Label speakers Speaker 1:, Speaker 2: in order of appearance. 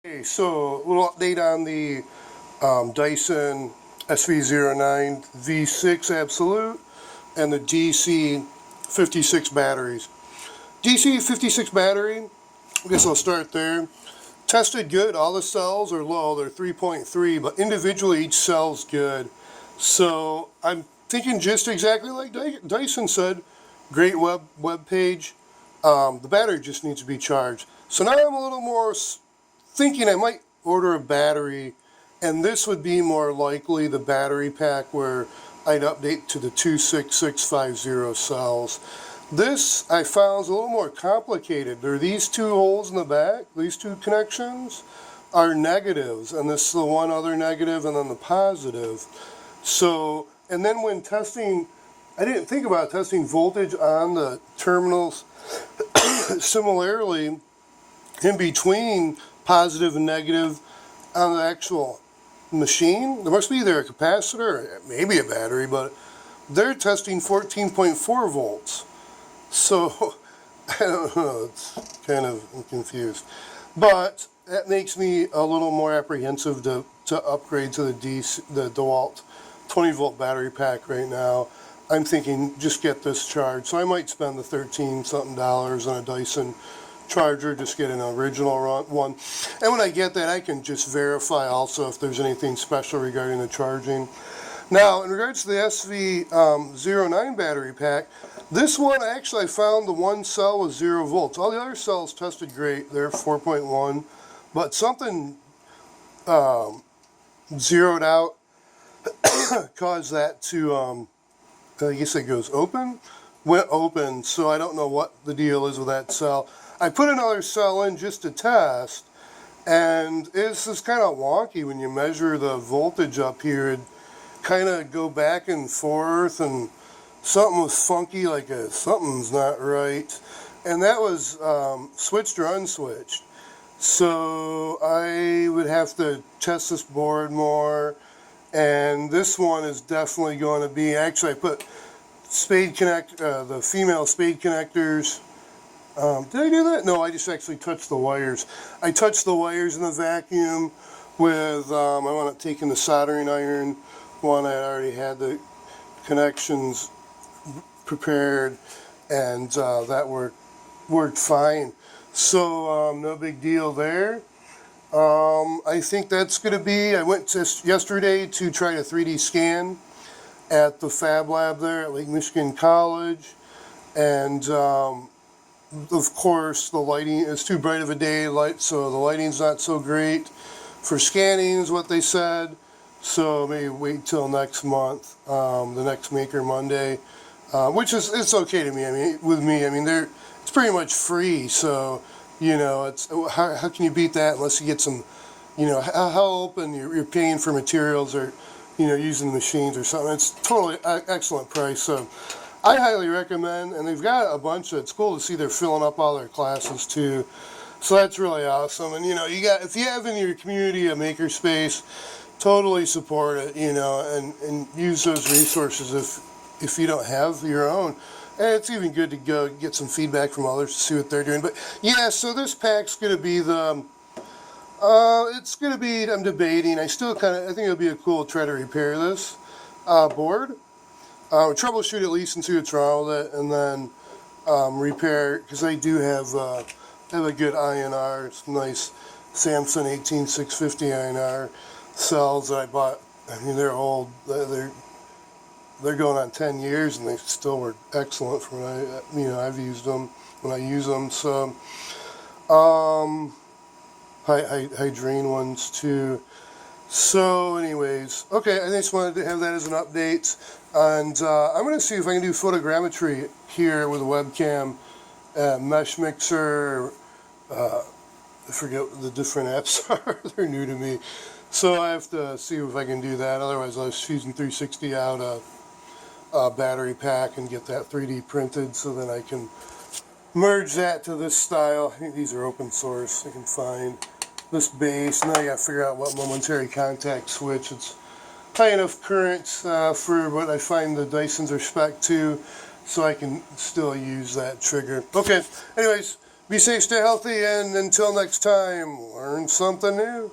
Speaker 1: Okay, so a little update on the Dyson SV09 V6 Absolute and the DC56 batteries. DC56 battery, I guess I'll start there. Tested good, all the cells are low, they're 3.3, but individually each cell's good. So I'm thinking just exactly like Dyson said, great web page. The battery just needs to be charged. So now I'm a little more thinking I might order a battery, and this would be more likely the battery pack where I'd update to the 26650 cells. This I found is a little more complicated. There are these two holes in the back, these two connections are negatives, and this is the one other negative and then the positive. So, and then when testing, I didn't think about testing voltage on the terminals. Similarly, in between positive and negative on the actual machine, there must be either a capacitor, maybe a battery, but they're testing 14.4 volts. So, I don't know, it's kind of, I'm confused. But that makes me a little more apprehensive to upgrade to the DeWalt 20 volt battery pack right now. I'm thinking just get this charged. So I might spend the $13 something on a Dyson charger, just get an original one. And when I get that, I can just verify also if there's anything special regarding the charging. Now, in regards to the SV09 battery pack, this one actually I found the one cell was 0 volts. All the other cells tested great. They're 4.1, but something zeroed out caused that to, I guess it goes open? Went open, so I don't know what the deal is with that cell. I put another cell in just to test, and it's just kind of wonky when you measure the voltage up here. It kind of go back and forth, and something was funky, like something's not right. And that was switched or unswitched. So I would have to test this board more, and this one is definitely going to be, actually I put the female spade connectors. Did I do that? No, I just actually touched the wires. I touched the wires in the vacuum with, I want to take in the soldering iron one. I already had the connections prepared, and that worked fine. So no big deal there. I think that's going to be, I went yesterday to try to 3D scan at the Fab Lab there at Lake Michigan College, and of course the lighting is too bright of a day, so the lighting's not so great for scanning is what they said. So maybe wait till next month, the next Maker Monday, which is, it's okay to me. I mean, with me, I mean, it's pretty much free, so you know, it's how can you beat that unless you get some, you know, help and you're paying for materials or, you know, using the machines or something. It's totally excellent price. So I highly recommend, and they've got a bunch of, it's cool to see they're filling up all their classes too. So that's really awesome. And you know, if you have in your community a makerspace, totally support it, you know, and use those resources if you don't have your own. And it's even good to go get some feedback from others to see what they're doing. But yeah, so this pack's going to be it's going to be, I'm debating, I think it'll be a cool to try to repair this board. Troubleshoot at least and see what's wrong with it, and then repair, because I do have a good INR. It's nice Samsung 18650 INR cells that I bought. I mean, they're old. They're going on 10 years, and they still work excellent for when I've used them, when I use them. So, Hydrine ones too. So anyways, okay, I just wanted to have that as an update, and I'm going to see if I can do photogrammetry here with a webcam, mesh mixer, I forget what the different apps are, they're new to me, so I have to see if I can do that. Otherwise I was Fusion 360 out a battery pack and get that 3D printed, so then I can merge that to this style. I think these are open source. I can find this base, and then I got to figure out what momentary contact switch. It's high enough current for what I find the Dysons are spec to, so I can still use that trigger. Okay, anyways, Be safe, stay healthy, and until next time, learn something new.